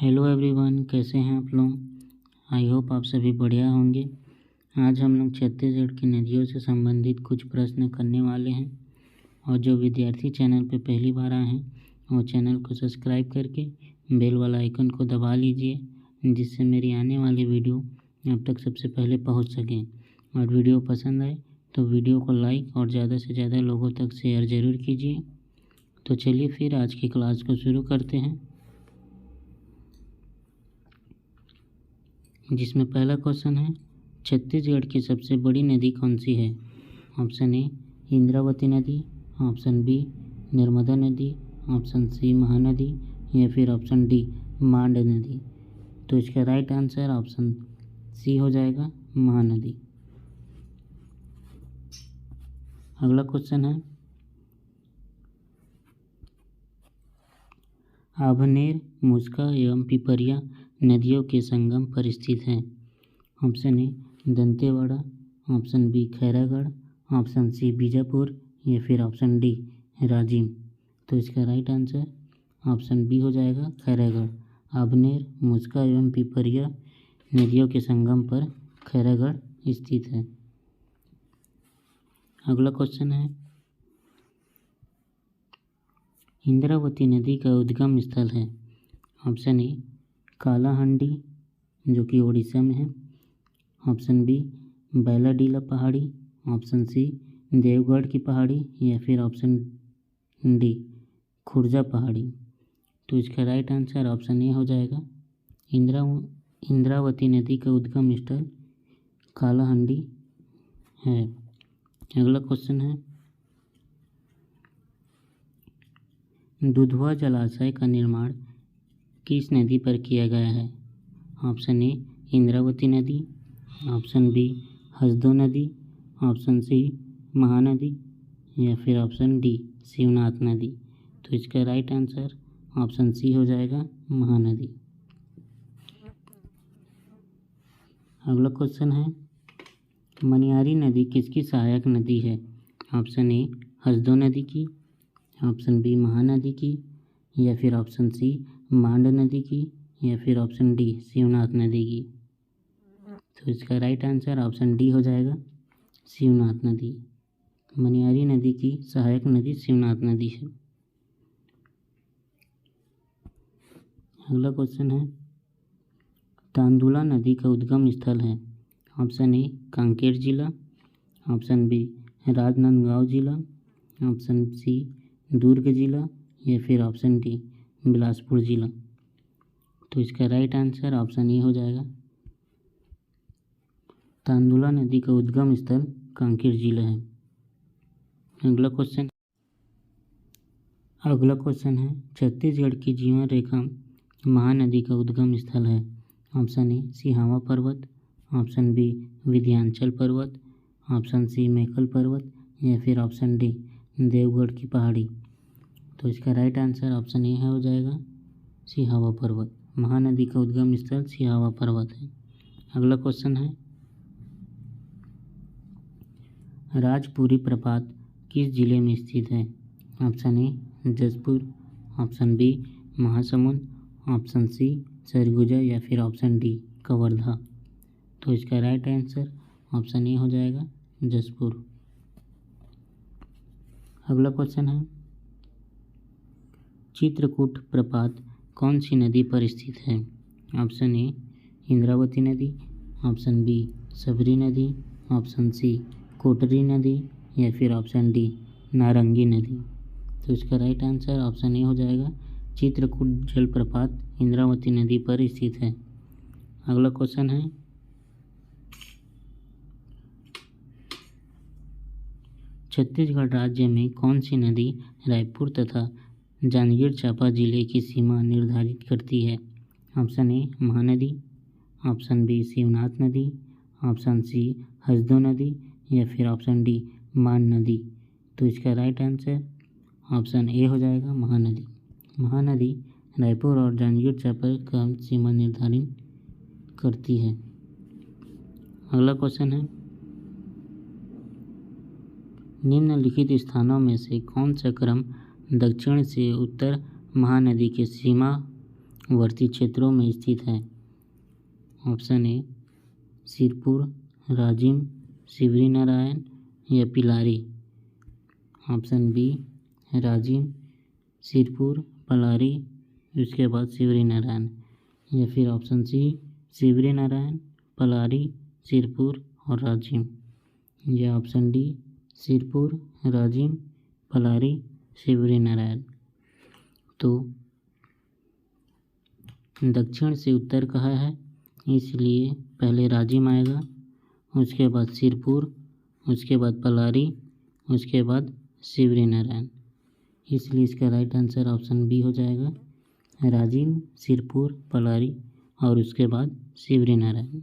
Hello everyone, कैसे हैं आप लोग। आई होप आप सभी बढ़िया होंगे। आज हम लोग छत्तीसगढ़ की नदियों से संबंधित कुछ प्रश्न करने वाले हैं। और जो विद्यार्थी चैनल पर पहली बार आए हैं वो चैनल को सब्सक्राइब करके बेल वाला आइकन को दबा लीजिए, जिससे मेरी आने वाली वीडियो आप तक सबसे पहले पहुंच सकें। और वीडियो पसंद आए तो वीडियो को लाइक और ज़्यादा से ज़्यादा लोगों तक शेयर ज़रूर कीजिए। तो चलिए फिर आज की क्लास को शुरू करते हैं, जिसमें पहला क्वेश्चन है, छत्तीसगढ़ की सबसे बड़ी नदी कौन सी है। ऑप्शन ए इंद्रावती नदी, ऑप्शन बी नर्मदा नदी, ऑप्शन सी महानदी या फिर ऑप्शन डी मांड नदी। तो इसका राइट आंसर ऑप्शन सी हो जाएगा, महानदी। अगला क्वेश्चन है, आभनेर, मुस्का एवं पिपरिया नदियों के संगम पर स्थित है। Option A Dantewada, option B Khairagarh, option C Bijapur या फिर ऑप्शन डी राजिम। तो इसका राइट आंसर ऑप्शन बी हो जाएगा, खैरागढ़। आभनेर, मुस्का एवं पिपरिया नदियों के संगम पर खैरागढ़ स्थित है। अगला क्वेश्चन है, इंद्रावती नदी का उद्गम स्थल है। ऑप्शन ए कालाहंडी, जो कि उड़ीसा में है, ऑप्शन बी बैलाडीला पहाड़ी, ऑप्शन सी देवगढ़ की पहाड़ी या फिर ऑप्शन डी खुर्जा पहाड़ी। तो इसका राइट आंसर ऑप्शन ए हो जाएगा, इंद्रावती नदी का उद्गम स्थल कालाहंडी है। अगला क्वेश्चन है, दुधवा जलाशय का निर्माण किस नदी पर किया गया है। ऑप्शन ए इंद्रावती नदी, ऑप्शन बी हसदो नदी, ऑप्शन सी महानदी या फिर ऑप्शन डी शिवनाथ नदी। तो इसका राइट आंसर ऑप्शन सी हो जाएगा, महानदी। अगला क्वेश्चन है, मनियारी नदी किसकी सहायक नदी है। ऑप्शन ए हसदो नदी की, ऑप्शन बी महानदी की या फिर ऑप्शन सी मांड नदी की या फिर ऑप्शन डी शिवनाथ नदी की। तो इसका राइट आंसर ऑप्शन डी हो जाएगा, शिवनाथ नदी। मनियारी नदी की सहायक नदी शिवनाथ नदी है। अगला क्वेश्चन है, तांदुला नदी का उद्गम स्थल है। ऑप्शन ए कांकेर जिला, ऑप्शन बी राजनांदगांव जिला, ऑप्शन सी दुर्ग जिला या फिर ऑप्शन डी बिलासपुर जिला। तो इसका राइट आंसर ऑप्शन ए हो जाएगा, तांदुला नदी का उद्गम स्थल कांकेर जिला है। अगला क्वेश्चन है, छत्तीसगढ़ की जीवन रेखा महानदी का उद्गम स्थल है। ऑप्शन ए सिहावा पर्वत, ऑप्शन बी विंध्याचल पर्वत, ऑप्शन सी मैकल पर्वत या फिर ऑप्शन डी देवगढ़ की पहाड़ी। तो इसका राइट आंसर ऑप्शन ए हो जाएगा, सिहावा पर्वत। महानदी का उद्गम स्थल सिहावा पर्वत है। अगला क्वेश्चन है, राजपुरी प्रपात किस जिले में स्थित है। Option A Jashpur, option B Mahasamund, option C Surguja या फिर ऑप्शन डी कवर्धा। तो इसका राइट आंसर ऑप्शन ए हो जाएगा, जशपुर। अगला क्वेश्चन है, चित्रकूट प्रपात कौन सी नदी पर स्थित है। ऑप्शन ए इंद्रावती नदी, ऑप्शन बी सबरी नदी, ऑप्शन सी कोटरी नदी या फिर ऑप्शन डी नारंगी नदी। तो इसका राइट आंसर ऑप्शन ए हो जाएगा, चित्रकूट जलप्रपात इंद्रावती नदी पर स्थित है। अगला क्वेश्चन है, छत्तीसगढ़ राज्य में कौन सी नदी रायपुर तथा जांजगीर चांपा जिले की सीमा निर्धारित करती है। Option A Mahanadi, option B Shivnath नदी, ऑप्शन सी हसदो नदी या फिर ऑप्शन डी मांड नदी। तो इसका राइट आंसर ऑप्शन ए हो जाएगा, महानदी। महानदी रायपुर और जांजगीर चांपा का सीमा निर्धारित करती है। अगला क्वेश्चन है, निम्नलिखित स्थानों में से कौन सा क्रम दक्षिण से उत्तर महानदी के सीमा वर्ती क्षेत्रों में स्थित है? ऑप्शन ए सिरपुर, राजिम, शिवरी नारायण या पिलारी। ऑप्शन बी राजिम, सिरपुर, पलारी, उसके बाद शिवरी नारायण, या फिर ऑप्शन सी शिवरी नारायण, पलारी, सिरपुर और राजिम, या ऑप्शन डी सिरपुर, राजिम, पलारी, शिवरी नारायण। तो दक्षिण से उत्तर कहा है, इसलिए पहले राजिम आएगा, उसके बाद सिरपुर, उसके बाद पलारी, उसके बाद शिवरी नारायण। इसलिए इसका राइट आंसर ऑप्शन बी हो जाएगा, राजिम, सिरपुर, पलारी और उसके बाद शिवरी नारायण।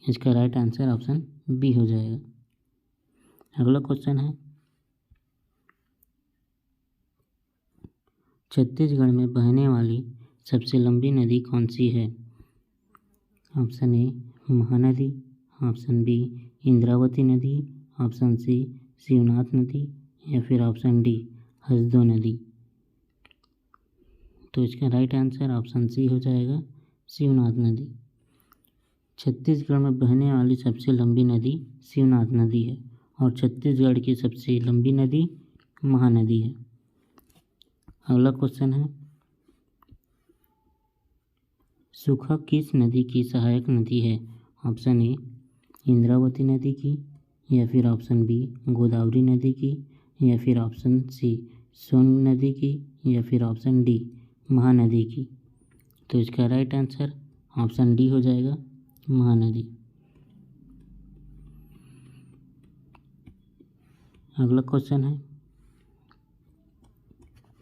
इसका राइट आंसर ऑप्शन बी हो जाएगा। अगला क्वेश्चन है, छत्तीसगढ़ में बहने वाली सबसे लंबी नदी कौन सी है? Option A Mahanadi, option B Indravati नदी, ऑप्शन सी शिवनाथ नदी या फिर ऑप्शन डी हसदो नदी। तो इसका राइट आंसर ऑप्शन सी हो जाएगा, शिवनाथ नदी। छत्तीसगढ़ में बहने वाली सबसे लंबी नदी शिवनाथ नदी है और छत्तीसगढ़ की सबसे लंबी नदी महानदी है। अगला क्वेश्चन है, सुखा किस नदी की सहायक नदी है? ऑप्शन ए इंद्रावती नदी की, या फिर ऑप्शन बी गोदावरी नदी की, या फिर ऑप्शन सी सोन नदी की, या फिर ऑप्शन डी महानदी की। तो इसका राइट आंसर ऑप्शन डी हो जाएगा, महानदी। अगला क्वेश्चन है,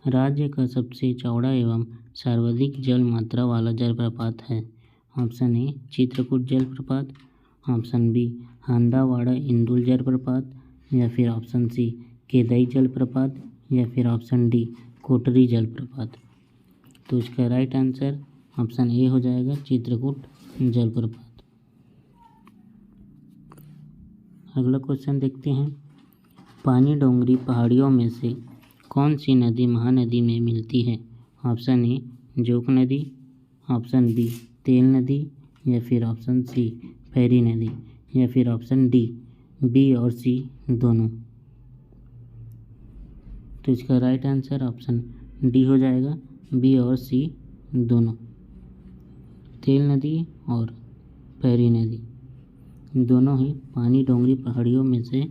राज्य का सबसे चौड़ा एवं सर्वाधिक जल मात्रा वाला जलप्रपात है? ऑप्शन ए चित्रकूट जलप्रपात, ऑप्शन बी हांदावाड़ा इंदुल जलप्रपात, या फिर ऑप्शन सी केदई जलप्रपात, या फिर ऑप्शन डी कोटरी जलप्रपात। तो इसका राइट आंसर ऑप्शन ए हो जाएगा, चित्रकूट जलप्रपात। अगला क्वेश्चन देखते हैं, पानी डोंगरी पहाड़ियों में से कौन सी नदी महानदी में मिलती है? ऑप्शन ए जोक नदी, ऑप्शन बी तेल नदी, या फिर ऑप्शन सी फैरी नदी, या फिर ऑप्शन डी बी और सी दोनों। तो इसका राइट आंसर ऑप्शन डी हो जाएगा, बी और सी दोनों। तेल नदी और फैरी नदी दोनों ही पानी डोंगरी पहाड़ियों में से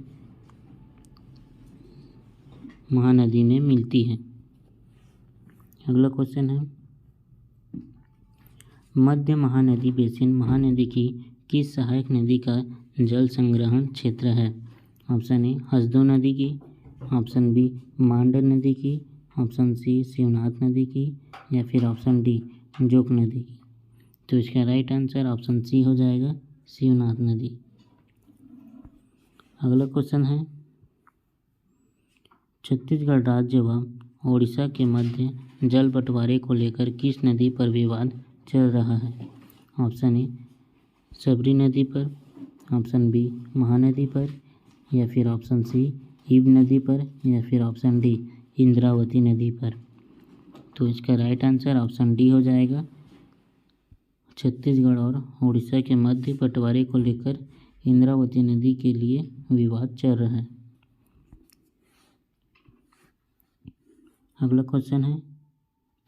महानदी में मिलती है। अगला क्वेश्चन है, मध्य महानदी बेसिन महानदी की किस सहायक नदी का जल संग्रहण क्षेत्र है? ऑप्शन ए हसदो नदी की, ऑप्शन बी मांडर नदी की, ऑप्शन सी शिवनाथ नदी की, या फिर ऑप्शन डी जोक नदी की। तो इसका राइट आंसर ऑप्शन सी हो जाएगा, शिवनाथ नदी। अगला क्वेश्चन है, छत्तीसगढ़ राज्य व ओडिशा के मध्य जल बंटवारे को लेकर किस नदी पर विवाद चल रहा है? ऑप्शन ए सबरी नदी पर, ऑप्शन बी महानदी पर, या फिर ऑप्शन सी ईब नदी पर, या फिर ऑप्शन डी इंद्रावती नदी पर। तो इसका राइट आंसर ऑप्शन डी हो जाएगा, छत्तीसगढ़ और उड़ीसा के मध्य बंटवारे को लेकर इंद्रावती नदी के लिए विवाद चल रहा है। अगला क्वेश्चन है,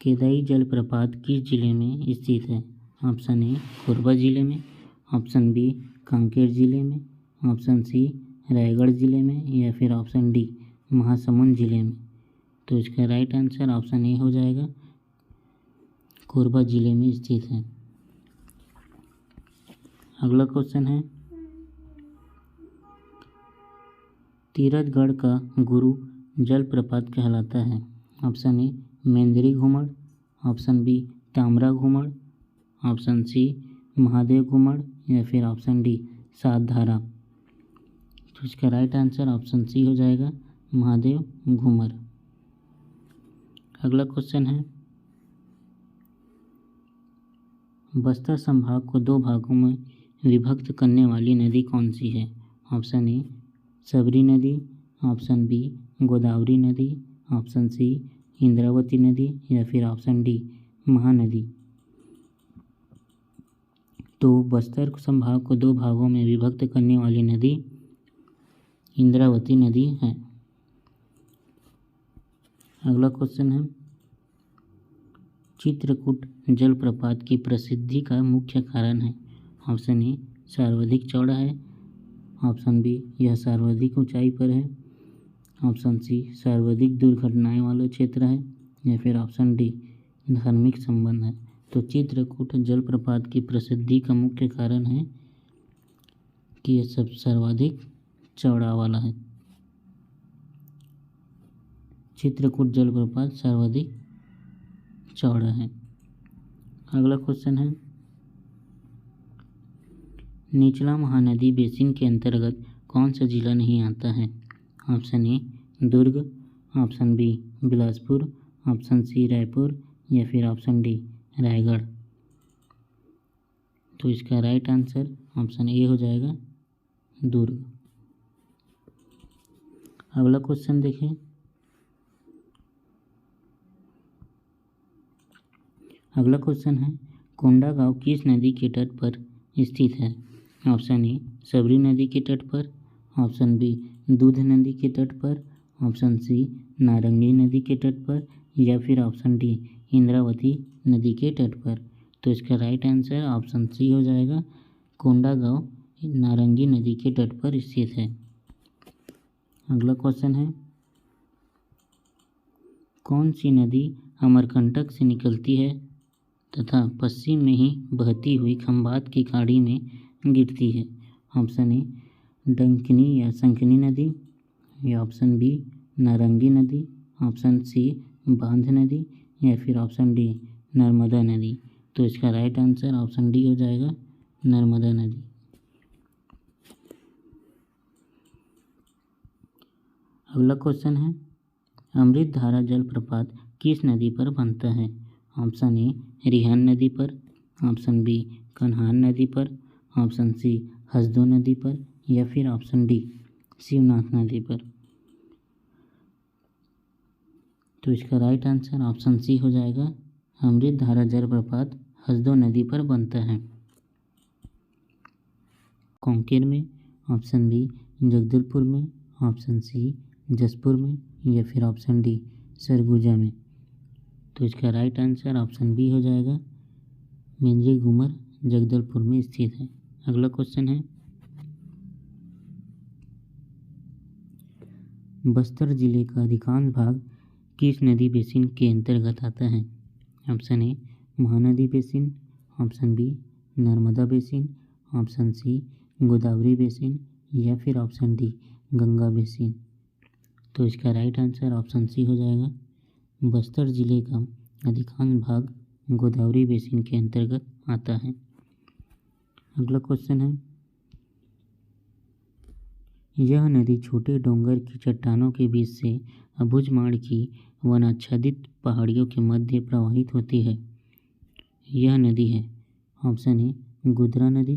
केदाई जलप्रपात किस जिले में स्थित है? ऑप्शन ए कोरबा जिले में, ऑप्शन बी कांकेर जिले में, ऑप्शन सी रायगढ़ जिले में, या फिर ऑप्शन डी महासमुंद जिले में। तो इसका राइट आंसर ऑप्शन ए हो जाएगा, कोरबा जिले में स्थित है। अगला क्वेश्चन है, तीरथगढ़ का गुरु जलप्रपात कहलाता है? ऑप्शन ए मेंदरी घुमड़, ऑप्शन बी तामरा घुमड़, ऑप्शन सी महादेव घुमड़, या फिर ऑप्शन डी सात धारा। तो इसका राइट आंसर ऑप्शन सी हो जाएगा, महादेव घुमड़। अगला क्वेश्चन है, बस्तर संभाग को दो भागों में विभक्त करने वाली नदी कौन सी है? ऑप्शन ए सबरी नदी, ऑप्शन बी गोदावरी नदी, ऑप्शन सी इंद्रावती नदी, या फिर ऑप्शन डी महानदी। तो बस्तर संभाग को दो भागों में विभक्त करने वाली नदी इंद्रावती नदी है। अगला क्वेश्चन है, चित्रकूट जलप्रपात की प्रसिद्धि का मुख्य कारण है। ऑप्शन ए सर्वाधिक चौड़ा है, ऑप्शन बी यह सर्वाधिक ऊंचाई पर है, ऑप्शन सी सर्वाधिक दुर्घटनाएं वाला क्षेत्र है, या फिर ऑप्शन डी धार्मिक संबंध है। तो चित्रकूट जलप्रपात की प्रसिद्धि का मुख्य कारण है कि यह सब सर्वाधिक चौड़ा वाला है। चित्रकूट जलप्रपात सर्वाधिक चौड़ा है। अगला क्वेश्चन है, निचला महानदी बेसिन के अंतर्गत कौन सा जिला नहीं आता है। Option A Durg, option B Bilaspur, option C Raipur, या फिर ऑप्शन डी रायगढ़। तो इसका राइट आंसर ऑप्शन ए हो जाएगा दुर्ग। अगला क्वेश्चन देखें, अगला क्वेश्चन है, कोंडागांव किस नदी के तट पर स्थित है। ऑप्शन ए सबरी नदी के तट पर, ऑप्शन बी दूध नदी के तट पर, ऑप्शन सी नारंगी नदी के तट पर, या फिर ऑप्शन डी इंद्रावती नदी के तट पर। तो इसका राइट आंसर ऑप्शन सी हो जाएगा, कोंडागांव नारंगी नदी के तट पर स्थित है। अगला क्वेश्चन है, कौन सी नदी अमरकंटक से निकलती है तथा पश्चिम में ही बहती हुई खंभात की खाड़ी में गिरती है। ऑप्शन ए डंकिनी या संकिनी नदी, या ऑप्शन बी नारंगी नदी, ऑप्शन सी बांध नदी, या फिर ऑप्शन डी नर्मदा नदी। तो इसका राइट आंसर ऑप्शन डी हो जाएगा नर्मदा नदी। अगला क्वेश्चन है, अमृतधारा जलप्रपात किस नदी पर बनता है। ऑप्शन ए रिहन नदी पर, ऑप्शन बी कन्हान नदी पर, ऑप्शन सी हसदो नदी पर, या फिर ऑप्शन डी शिवनाथ नदी पर। तो इसका राइट आंसर ऑप्शन सी हो जाएगा, अमृतधारा जलप्रपात हसदो नदी पर बनता है। कांकेर में, ऑप्शन बी जगदलपुर में, ऑप्शन सी जसपुर में, या फिर ऑप्शन डी सरगुजा में। तो इसका राइट आंसर ऑप्शन बी हो जाएगा, मेंजी घूमर जगदलपुर में स्थित है। अगला क्वेश्चन है, बस्तर जिले का अधिकांश भाग किस नदी बेसिन के अंतर्गत आता है। Option A Mahanadi basin, option B Narmada basin, option C Godavari basin, या फिर ऑप्शन डी गंगा बेसिन। तो इसका राइट आंसर ऑप्शन सी हो जाएगा, बस्तर जिले का अधिकांश भाग गोदावरी बेसिन के अंतर्गत आता है। अगला क्वेश्चन है, यह नदी छोटे डोंगर की चट्टानों के बीच से अबुझमाड़ की वनाच्छादित पहाड़ियों के मध्य प्रवाहित होती है। यह नदी है। ऑप्शन ए गुदरा नदी,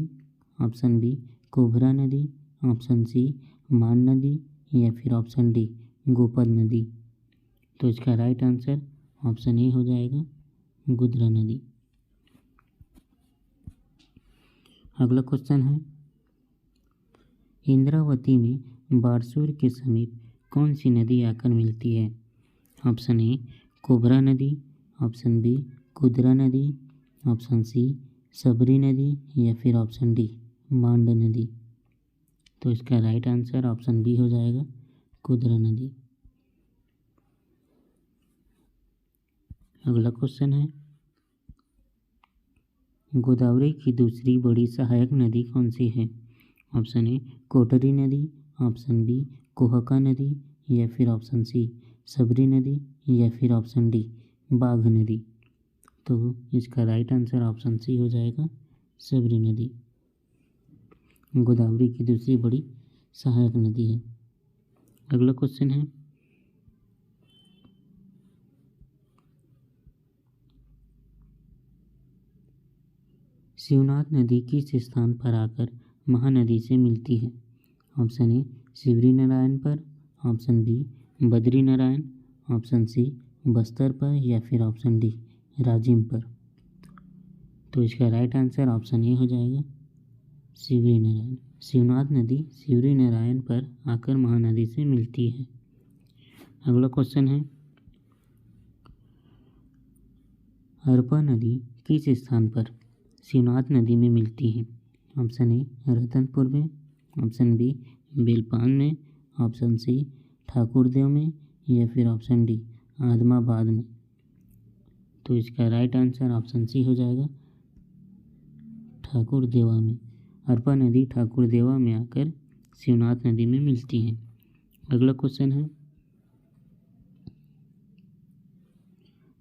ऑप्शन बी कोभरा नदी, ऑप्शन सी मान नदी, या फिर ऑप्शन डी गोपद नदी। तो इसका राइट आंसर ऑप्शन ए हो जाएगा गुदरा नदी। अगला क्वेश्चन है, इंद्रावती में बारसूर के समीप कौन सी नदी आकर मिलती है। ऑप्शन ए कोबरा नदी, ऑप्शन बी कुदरा नदी, ऑप्शन सी सबरी नदी, या फिर ऑप्शन डी मांड नदी। तो इसका राइट आंसर ऑप्शन बी हो जाएगा कुदरा नदी। अगला क्वेश्चन है, गोदावरी की दूसरी बड़ी सहायक नदी कौन सी है। ऑप्शन ए कोटरी नदी, ऑप्शन बी कोहका नदी, या फिर ऑप्शन सी सबरी नदी, या फिर ऑप्शन डी बाघ नदी। तो इसका राइट आंसर ऑप्शन सी हो जाएगा सबरी नदी। गोदावरी की दूसरी बड़ी सहायक नदी है। अगला क्वेश्चन है, शिवनाथ नदी किस स्थान पर आकर महानदी से मिलती है। ऑप्शन ए शिवरी नारायण पर, option B Badri Narayan, option C Bastar पर, या फिर ऑप्शन डी राजिम पर। तो इसका राइट आंसर ऑप्शन ए हो जाएगा शिवरी नारायण। शिवनाथ नदी शिवरी नारायण पर आकर महानदी से मिलती है। अगला क्वेश्चन है, हरपा नदी किस स्थान पर शिवनाथ नदी में मिलती है? ऑप्शन ए रतनपुर में, ऑप्शन बी बेलपान में, ऑप्शन सी ठाकुरदेव में, या फिर ऑप्शन डी आदमाबाद में। तो इसका राइट आंसर ऑप्शन सी हो जाएगा ठाकुरदेवा में। हरपा नदी ठाकुरदेवा में आकर शिवनाथ नदी में मिलती है। अगला क्वेश्चन है,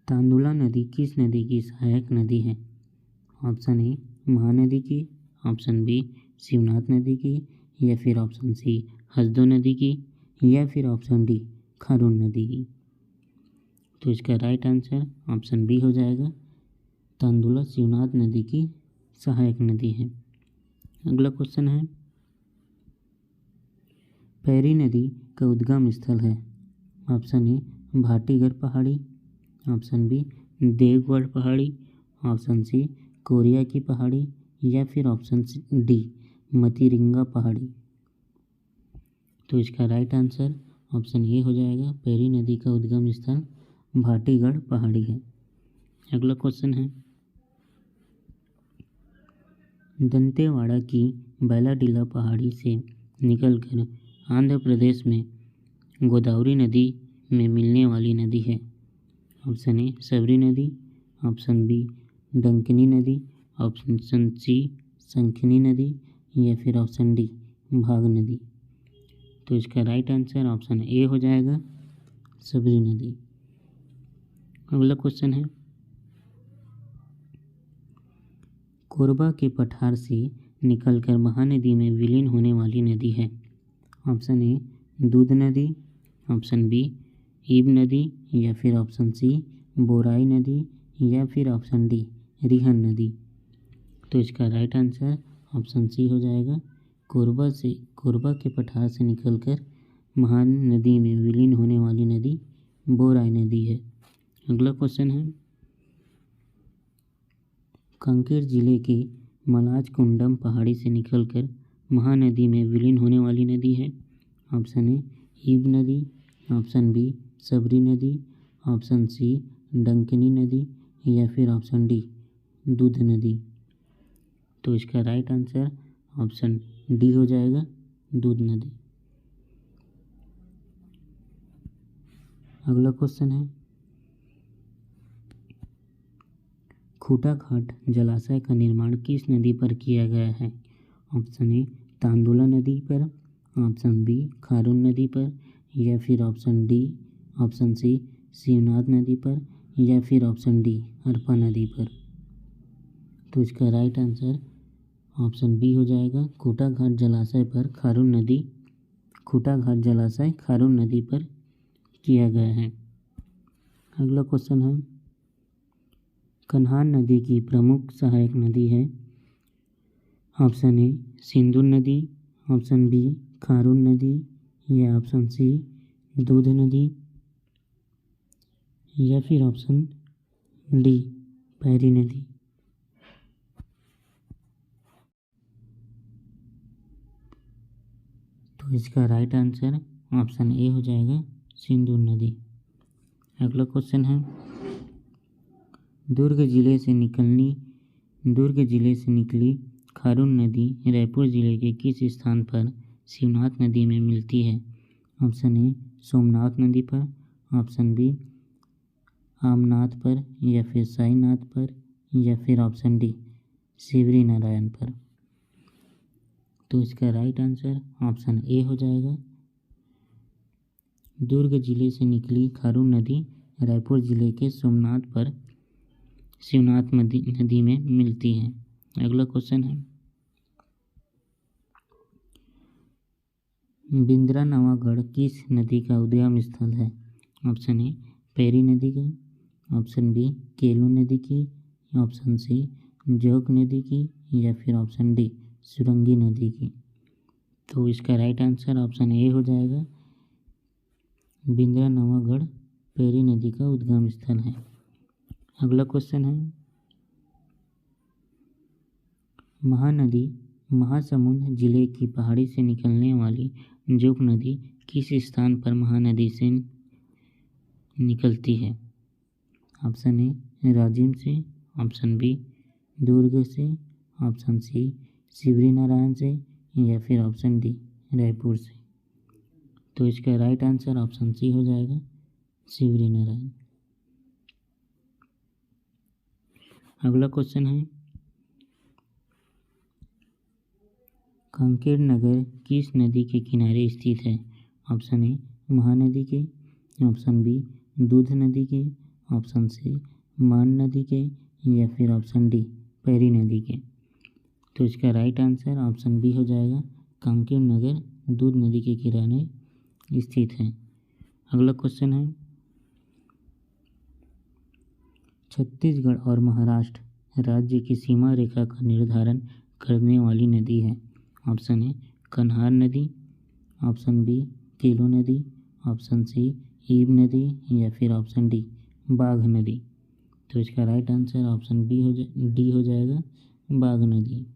तांदुला नदी किस नदी की सहायक नदी है? ऑप्शन ए महानदी की, ऑप्शन बी शिवनाथ नदी की, या फिर ऑप्शन सी हसदो नदी की, या फिर ऑप्शन डी खारून नदी की। तो इसका राइट आंसर ऑप्शन बी हो जाएगा तांदुला शिवनाथ नदी की सहायक नदी है। अगला क्वेश्चन है, पैरी नदी का उद्गम स्थल है? ऑप्शन ए भाटीगढ़ पहाड़ी, ऑप्शन बी देवगढ़ पहाड़ी, ऑप्शन सी कोरिया की पहाड़ी, या फिर ऑप्शन डी मतीरिंगा पहाड़ी। तो इसका राइट आंसर ऑप्शन ए हो जाएगा पैरी नदी का उद्गम स्थल भाटीगढ़ पहाड़ी है। अगला क्वेश्चन है, दंतेवाड़ा की बैलाडीला पहाड़ी से निकलकर आंध्र प्रदेश में गोदावरी नदी में मिलने वाली नदी है? ऑप्शन ए सबरी नदी, ऑप्शन बी डंकिनी नदी, ऑप्शन सी संखनी नदी, या फिर ऑप्शन डी भाग नदी। तो इसका राइट आंसर ऑप्शन ए हो जाएगा सबरी नदी। अगला क्वेश्चन है, कोरबा के पठार से निकलकर महानदी में विलीन होने वाली नदी है? ऑप्शन ए दूध नदी, ऑप्शन बी ईब नदी, या फिर ऑप्शन सी बोराई नदी, या फिर ऑप्शन डी रिहन नदी। तो इसका राइट आंसर ऑप्शन सी हो जाएगा कोरबा के पठार से निकलकर महानदी में विलीन होने वाली नदी बोराई नदी है। अगला क्वेश्चन है, कांकेर जिले के मलाज कुंडम पहाड़ी से निकलकर महानदी में विलीन होने वाली नदी है? ऑप्शन ए ईब नदी, ऑप्शन बी सबरी नदी, ऑप्शन सी डंकिनी नदी, या फिर ऑप्शन डी दूध नदी। तो इसका राइट आंसर ऑप्शन डी हो जाएगा दूध नदी। अगला क्वेश्चन है, खूटा घाट जलाशय का निर्माण किस नदी पर किया गया है? ऑप्शन ए तांदुला नदी पर, ऑप्शन बी खारून नदी पर, या फिर option D option C Shivnath नदी पर, या फिर ऑप्शन डी हरपा नदी पर। तो इसका राइट आंसर ऑप्शन बी हो जाएगा खूटा घाट जलाशय पर खारून नदी, खूटा घाट जलाशय खारून नदी पर किया गया है। अगला क्वेश्चन है, कन्हान नदी की प्रमुख सहायक नदी है? ऑप्शन ए सिंधु नदी, ऑप्शन बी खारून नदी, या ऑप्शन सी दूध नदी, या फिर ऑप्शन डी पैरी नदी। तो इसका राइट आंसर ऑप्शन ए हो जाएगा सिंधु नदी। अगला क्वेश्चन है, दुर्ग जिले से निकली खारून नदी रायपुर जिले के किस स्थान पर शिवनाथ नदी में मिलती है? ऑप्शन ए सोमनाथ नदी पर, ऑप्शन बी आमनाथ पर, या फिर साईनाथ पर, या फिर ऑप्शन डी शिवरी नारायण पर। तो इसका राइट आंसर ऑप्शन ए हो जाएगा दुर्ग जिले से निकली खारून नदी रायपुर जिले के सोमनाथ पर शिवनाथ नदी में मिलती है। अगला क्वेश्चन है, बिंद्रानवागढ़ किस नदी का उद्गम स्थल है? ऑप्शन ए पैरी नदी का, ऑप्शन बी केलू नदी की, ऑप्शन सी जोग नदी की, या फिर ऑप्शन डी सुरंगी नदी की। तो इसका राइट आंसर ऑप्शन ए हो जाएगा बिंद्रानवागढ़ पैरी नदी का उद्गम स्थल है। अगला क्वेश्चन है, महानदी महासमुंद जिले की पहाड़ी से निकलने वाली जोग नदी किस स्थान पर महानदी से निकलती है? ऑप्शन ए राजिम से, ऑप्शन बी दुर्ग से, ऑप्शन सी शिवरी नारायण से, या फिर ऑप्शन डी रायपुर से। तो इसका राइट आंसर ऑप्शन सी हो जाएगा, शिवरी नारायण। अगला क्वेश्चन है, कांकेर नगर किस नदी के किनारे स्थित है? ऑप्शन ए महानदी के, ऑप्शन बी दूध नदी के, ऑप्शन सी मान नदी के, या फिर ऑप्शन डी पैरी नदी के। तो इसका राइट आंसर ऑप्शन बी हो जाएगा, कांकेर नगर दूध नदी के किनारे स्थित है। अगला क्वेश्चन है, छत्तीसगढ़ और महाराष्ट्र राज्य की सीमा रेखा का निर्धारण करने वाली नदी है? ऑप्शन ए कन्हार नदी, ऑप्शन बी केलो नदी, ऑप्शन सी ईब नदी, या फिर ऑप्शन डी बाघ नदी। तो इसका राइट आंसर ऑप्शन डी हो जाएगा, बाघ नदी।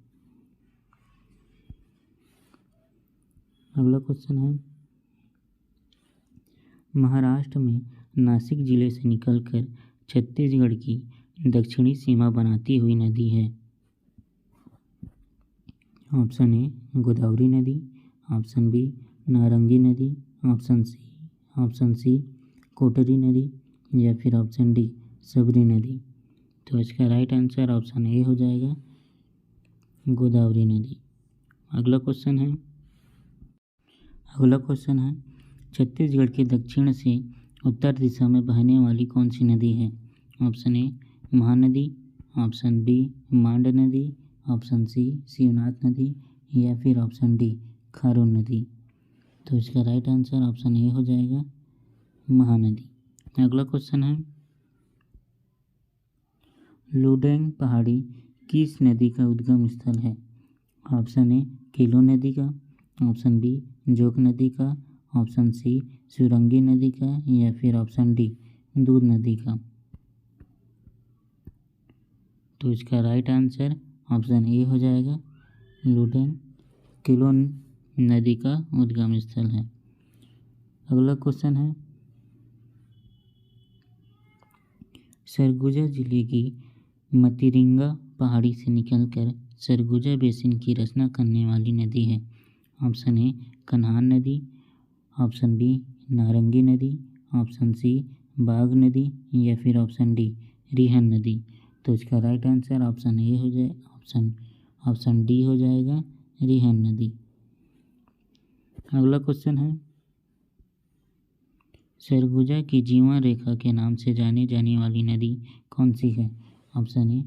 अगला क्वेश्चन है, महाराष्ट्र में नासिक जिले से निकलकर छत्तीसगढ़ की दक्षिणी सीमा बनाती हुई नदी है? ऑप्शन ए गोदावरी नदी, ऑप्शन बी नारंगी नदी, ऑप्शन सी कोटरी नदी, या फिर ऑप्शन डी सबरी नदी। तो इसका राइट आंसर ऑप्शन ए हो जाएगा, गोदावरी नदी। अगला क्वेश्चन है, छत्तीसगढ़ के दक्षिण से उत्तर दिशा में बहने वाली कौन सी नदी है? Option A Mahanadi, option B Mand नदी, ऑप्शन सी शिवनाथ नदी, या फिर ऑप्शन डी खारून नदी। तो इसका राइट आंसर ऑप्शन ए हो जाएगा, महानदी। अगला क्वेश्चन है, लुडेंग पहाड़ी किस नदी का उद्गम स्थल है? ऑप्शन ए केलो नदी का, ऑप्शन बी जोग नदी का, ऑप्शन सी सुरंगी नदी का, या फिर ऑप्शन डी दूध नदी का। तो इसका राइट आंसर ऑप्शन ए हो जाएगा, लुडेंग केलो नदी का उद्गम स्थल है। अगला क्वेश्चन है, सरगुजा जिले की मतिरिंगा पहाड़ी से निकलकर सरगुजा बेसिन की रचना करने वाली नदी है? ऑप्शन ए कन्हार नदी, ऑप्शन बी नारंगी नदी, ऑप्शन सी बाघ नदी, या फिर ऑप्शन डी रिहन नदी। तो इसका राइट आंसर ऑप्शन ए हो जाए, ऑप्शन डी हो जाएगा, रिहन नदी। अगला क्वेश्चन है, सरगुजा की जीवन रेखा के नाम से जाने जाने वाली नदी कौन सी है? ऑप्शन ए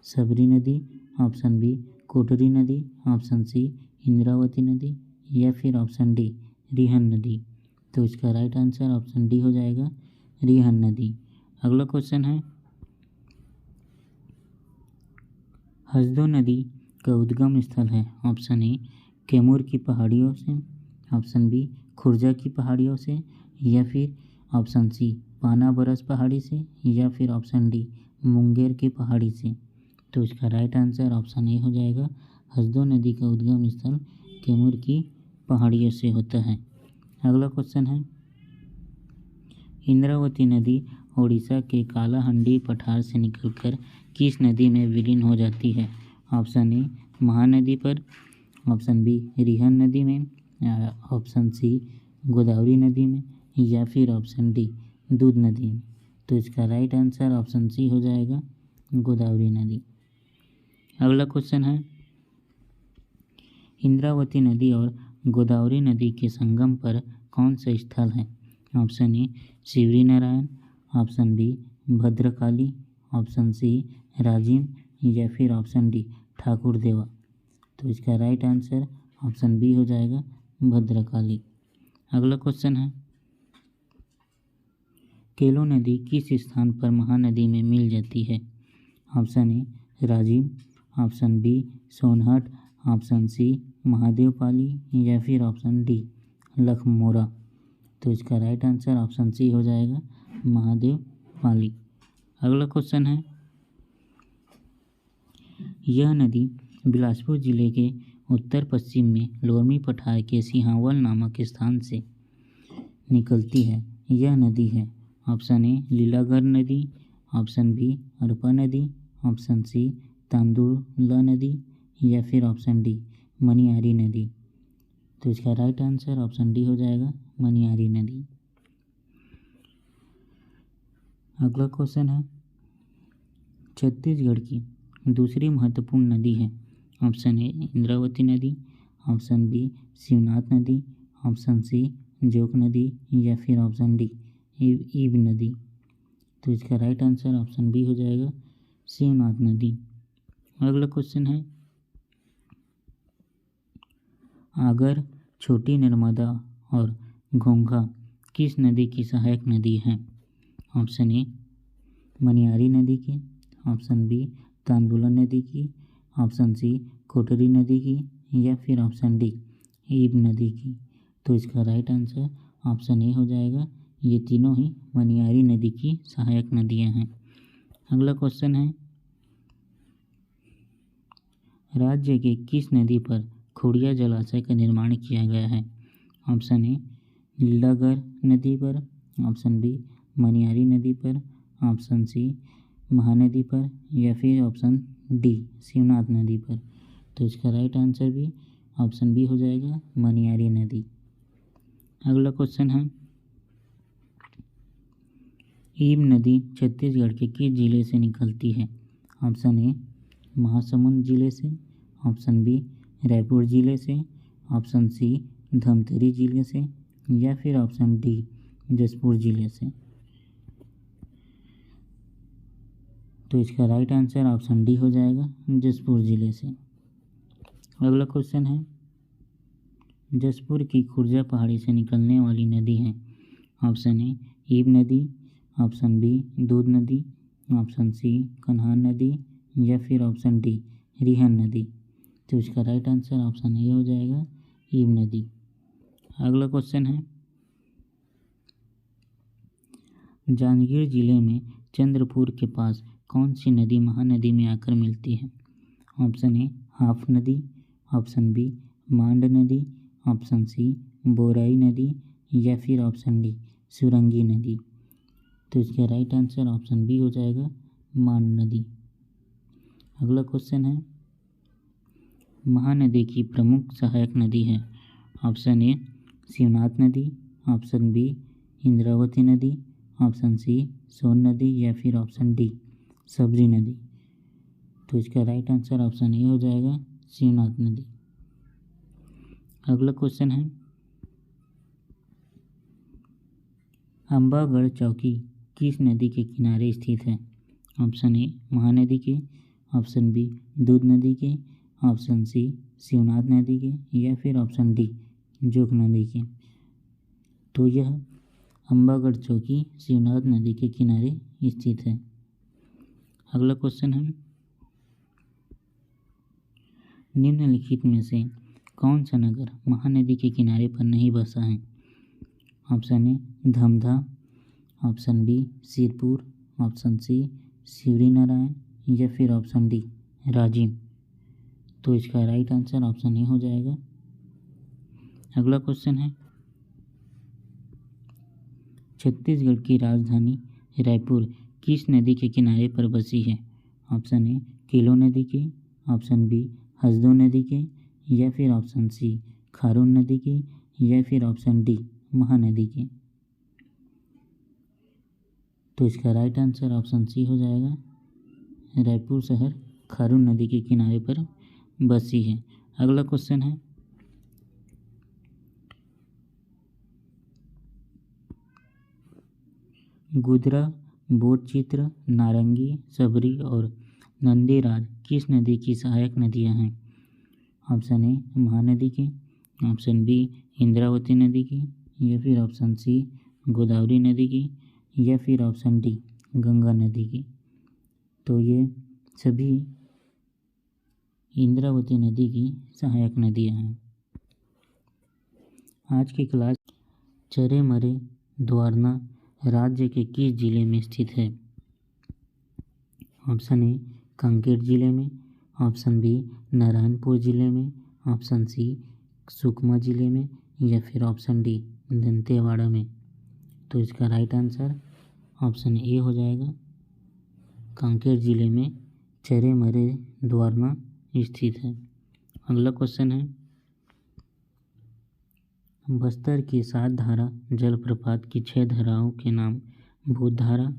सबरी नदी, ऑप्शन बी कोटरी नदी, ऑप्शन सी इंद्रावती नदी, या फिर ऑप्शन डी रिहन नदी। तो इसका राइट आंसर ऑप्शन डी हो जाएगा, रिहन नदी। अगला क्वेश्चन है, हसदो नदी का उद्गम स्थल है? ऑप्शन ए कैमूर की पहाड़ियों से, ऑप्शन बी खुर्जा की पहाड़ियों से, या फिर ऑप्शन सी पाना बरस पहाड़ी से, या फिर ऑप्शन डी मुंगेर की पहाड़ी से। तो इसका राइट आंसर ऑप्शन ए हो जाएगा, हसदो नदी का उद्गम स्थल कैमूर की पहाड़ियों से होता है। अगला क्वेश्चन है, इंद्रावती नदी ओडिशा के कालाहंडी पठार से निकलकर किस नदी में विलीन हो जाती है? ऑप्शन ए महानदी पर, ऑप्शन बी रिहन नदी में, ऑप्शन सी गोदावरी नदी में, या फिर ऑप्शन डी दूध नदी में। तो इसका राइट आंसर ऑप्शन सी हो जाएगा, गोदावरी नदी। अगला क्वेश्चन है, इंद्रावती नदी और गोदावरी नदी के संगम पर कौन सा स्थल है? Option A Shivri Narayan, option B Bhadrakali, option C Rajim, या फिर ऑप्शन डी ठाकुर देवा। तो इसका राइट आंसर ऑप्शन बी हो जाएगा, भद्रकाली। अगला क्वेश्चन है, केलो नदी किस स्थान पर महानदी में मिल जाती है? Option A Rajim, option B Sonhat, option C Mahadevpali, या फिर ऑप्शन डी लखमोरा। तो इसका राइट आंसर ऑप्शन सी हो जाएगा, महादेवपाली। अगला क्वेश्चन है, यह नदी बिलासपुर जिले के उत्तर पश्चिम में लोरमी पठार के सिंहावल नामक स्थान से निकलती है। यह नदी है ऑप्शन ए लीलागढ़ नदी, ऑप्शन बी अरपा नदी, ऑप्शन सी तांदुला नदी या फिर ऑप्शन डी मनियारी नदी। तो इसका राइट आंसर ऑप्शन डी हो जाएगा मनियारी नदी। अगला क्वेश्चन है, छत्तीसगढ़ की दूसरी महत्वपूर्ण नदी है। ऑप्शन ए इंद्रावती नदी, ऑप्शन बी शिवनाथ नदी, ऑप्शन सी जोक नदी या फिर ऑप्शन डी ईब नदी। तो इसका राइट आंसर ऑप्शन बी हो जाएगा शिवनाथ नदी। अगला क्वेश्चन है, आगर, छोटी नर्मदा और घोंघा किस नदी की सहायक नदी है। ऑप्शन ए मनियारी नदी की, ऑप्शन बी तांदुला नदी की, ऑप्शन सी कोटरी नदी की या फिर ऑप्शन डी ईब नदी की। तो इसका राइट आंसर ऑप्शन ए हो जाएगा, ये तीनों ही मनियारी नदी की सहायक नदियां हैं। अगला क्वेश्चन है, राज्य के किस नदी पर खोड़िया जलाशय का निर्माण किया गया है। ऑप्शन ए लीलागढ़ नदी पर, ऑप्शन बी मनियारी नदी पर, ऑप्शन सी महानदी पर या फिर ऑप्शन डी शिवनाथ नदी पर। तो इसका राइट आंसर भी ऑप्शन बी हो जाएगा मनियारी नदी। अगला क्वेश्चन है, ईब नदी छत्तीसगढ़ के किस जिले से निकलती है। ऑप्शन ए महासमुंद जिले से, ऑप्शन बी रायपुर जिले से, ऑप्शन सी धमतरी जिले से या फिर ऑप्शन डी जशपुर जिले से। तो इसका राइट आंसर ऑप्शन डी हो जाएगा जशपुर जिले से। अगला क्वेश्चन है, जशपुर की खुर्जा पहाड़ी से निकलने वाली नदी है। ऑप्शन ए ईब नदी, ऑप्शन बी दूध नदी, ऑप्शन सी कन्हान नदी या फिर ऑप्शन डी रिहन नदी। तो इसका राइट आंसर ऑप्शन ए हो जाएगा ईब नदी। अगला क्वेश्चन है, जांजगीर जिले में चंद्रपुर के पास कौन सी नदी महानदी में आकर मिलती है। ऑप्शन ए हाफ नदी, ऑप्शन बी मांड नदी, ऑप्शन सी बोराई नदी या फिर ऑप्शन डी सुरंगी नदी। तो इसका राइट आंसर ऑप्शन बी हो जाएगा मांड नदी। अगला क्वेश्चन है, महानदी की प्रमुख सहायक नदी है। ऑप्शन ए शिवनाथ नदी, ऑप्शन बी इंद्रावती नदी, ऑप्शन सी सोन नदी या फिर ऑप्शन डी सब्जी नदी। तो इसका राइट आंसर ऑप्शन ए हो जाएगा शिवनाथ नदी। अगला क्वेश्चन है, अंबागढ़ चौकी किस नदी के किनारे स्थित है। ऑप्शन ए महानदी के, ऑप्शन बी दूध नदी के, ऑप्शन सी शिवनाथ नदी के या फिर ऑप्शन डी जोक नदी के। तो यह अंबागढ़ चौकी शिवनाथ नदी के किनारे स्थित है। अगला क्वेश्चन है, निम्नलिखित में से कौन सा नगर महानदी के किनारे पर नहीं बसा है। Option A Dhamdha, option B Sirpur, option C Shivri Narayan या फिर ऑप्शन डी राजिम। तो इसका राइट आंसर ऑप्शन ए हो जाएगा। अगला क्वेश्चन है, छत्तीसगढ़ की राजधानी रायपुर किस नदी के किनारे पर बसी है। ऑप्शन ए किलो नदी के, ऑप्शन बी हसदो नदी के या फिर ऑप्शन सी खारून नदी के या फिर ऑप्शन डी महानदी के। तो इसका राइट आंसर ऑप्शन सी हो जाएगा, रायपुर शहर खारून नदी के किनारे पर बसी है। अगला क्वेश्चन है, गुदरा, बोधचित्र, नारंगी, सबरी और नंदीराज किस नदी की सहायक नदियां हैं। ऑप्शन ए महानदी के, ऑप्शन बी इंद्रावती नदी की या फिर ऑप्शन सी गोदावरी नदी की या फिर ऑप्शन डी गंगा नदी की। तो ये सभी इंद्रावती नदी की सहायक नदियां हैं। आज की क्लास चरेमरे द्वारना राज्य के किस जिले में स्थित है। ऑप्शन ए कांकेर जिले में, ऑप्शन बी नारायणपुर जिले में, ऑप्शन सी सुकमा जिले में या फिर ऑप्शन डी दंतेवाड़ा में। तो इसका राइट आंसर ऑप्शन ए हो जाएगा, कांकेर जिले में चरेमरे द्वारमा स्थित है। अगला क्वेश्चन है, बस्तर की 7 धारा जलप्रपात की 6 धाराओं के नाम भूत धारा,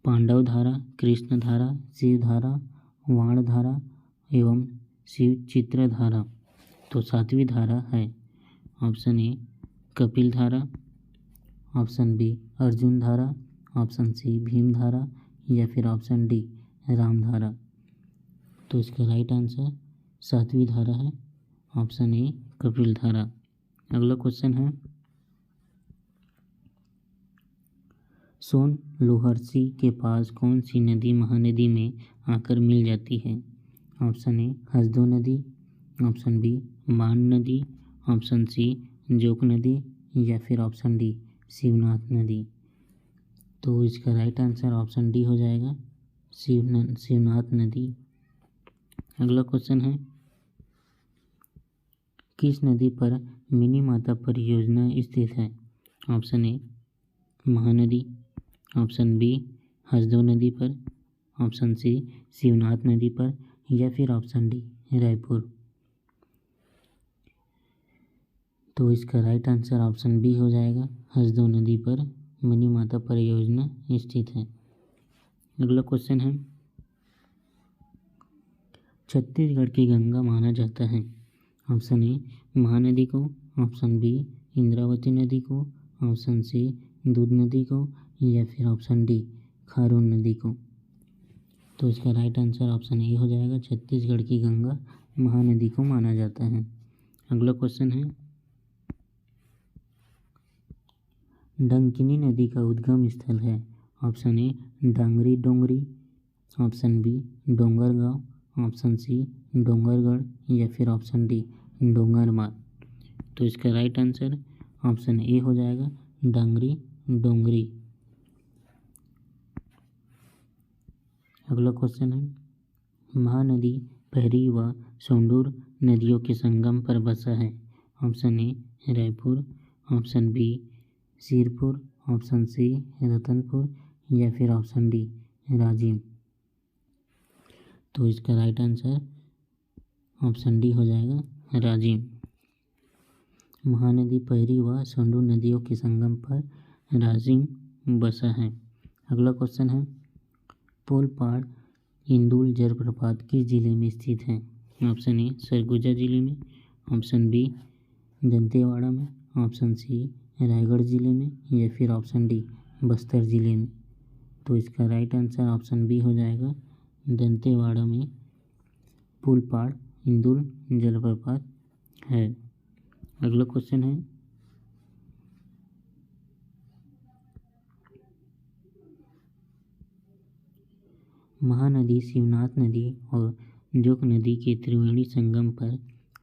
पांडव धारा, कृष्ण धारा, शिव धारा, वाण धारा एवं शिव चित्र धारा। तो 7वीं धारा है ऑप्शन ए कपिल धारा, ऑप्शन बी अर्जुन धारा, ऑप्शन सी भीम धारा या फिर ऑप्शन डी राम धारा। तो इसका राइट आंसर 7वीं धारा है, ऑप्शन ए कपिल धारा। अगला क्वेश्चन है, सोन लोहरसी के पास कौन सी नदी महानदी में आकर मिल जाती है? ऑप्शन ए हसदो नदी, ऑप्शन बी मान नदी, ऑप्शन सी जोक नदी या फिर ऑप्शन डी शिवनाथ नदी। तो इसका राइट आंसर ऑप्शन डी हो जाएगा, शिवनाथ नदी। अगला क्वेश्चन है, किस नदी पर मिनी माता परियोजना स्थित है? Option A Mahanadi, option B Hasdeo नदी पर, ऑप्शन सी शिवनाथ नदी पर या फिर ऑप्शन डी रायपुर। तो इसका राइट आंसर ऑप्शन बी हो जाएगा, हसदो नदी पर मिनी माता परियोजना स्थित है। अगला क्वेश्चन है, छत्तीसगढ़ की गंगा माना जाता है? ऑप्शन ए महानदी को, ऑप्शन बी इंद्रावती नदी को, ऑप्शन सी दूध नदी को या फिर ऑप्शन डी खारून नदी को। तो इसका राइट आंसर ऑप्शन ए हो जाएगा, छत्तीसगढ़ की गंगा महानदी को माना जाता है। अगला क्वेश्चन है, डंकिनी नदी का उद्गम स्थल है? Option A Dangri Dongri, option B Dongargaon, option C Dongargarh या फिर ऑप्शन डी डोंगरमार। तो इसका राइट आंसर ऑप्शन ए हो जाएगा, डांगरी डोंगरी। अगला क्वेश्चन है, महानदी पहरी व सोंडूर नदियों के संगम पर बसा है? Option A Raipur, option B Sirpur, option C Ratanpur या फिर ऑप्शन डी राजिम। तो इसका राइट आंसर ऑप्शन डी हो जाएगा, राजिम। महानदी पहरी व सोंडूर नदियों के संगम पर राजिम बसा है। अगला क्वेश्चन है, पोलपाड़ इंदुल जलप्रपात किस जिले में स्थित है? ऑप्शन ए सरगुजा जिले में, ऑप्शन बी दंतेवाड़ा में, ऑप्शन सी रायगढ़ जिले में या फिर ऑप्शन डी बस्तर जिले में। तो इसका राइट आंसर ऑप्शन बी हो जाएगा, दंतेवाड़ा में पोलपाड़ इंदुल जलप्रपात है। अगला क्वेश्चन है, महानदी शिवनाथ नदी और जोक नदी के त्रिवेणी संगम पर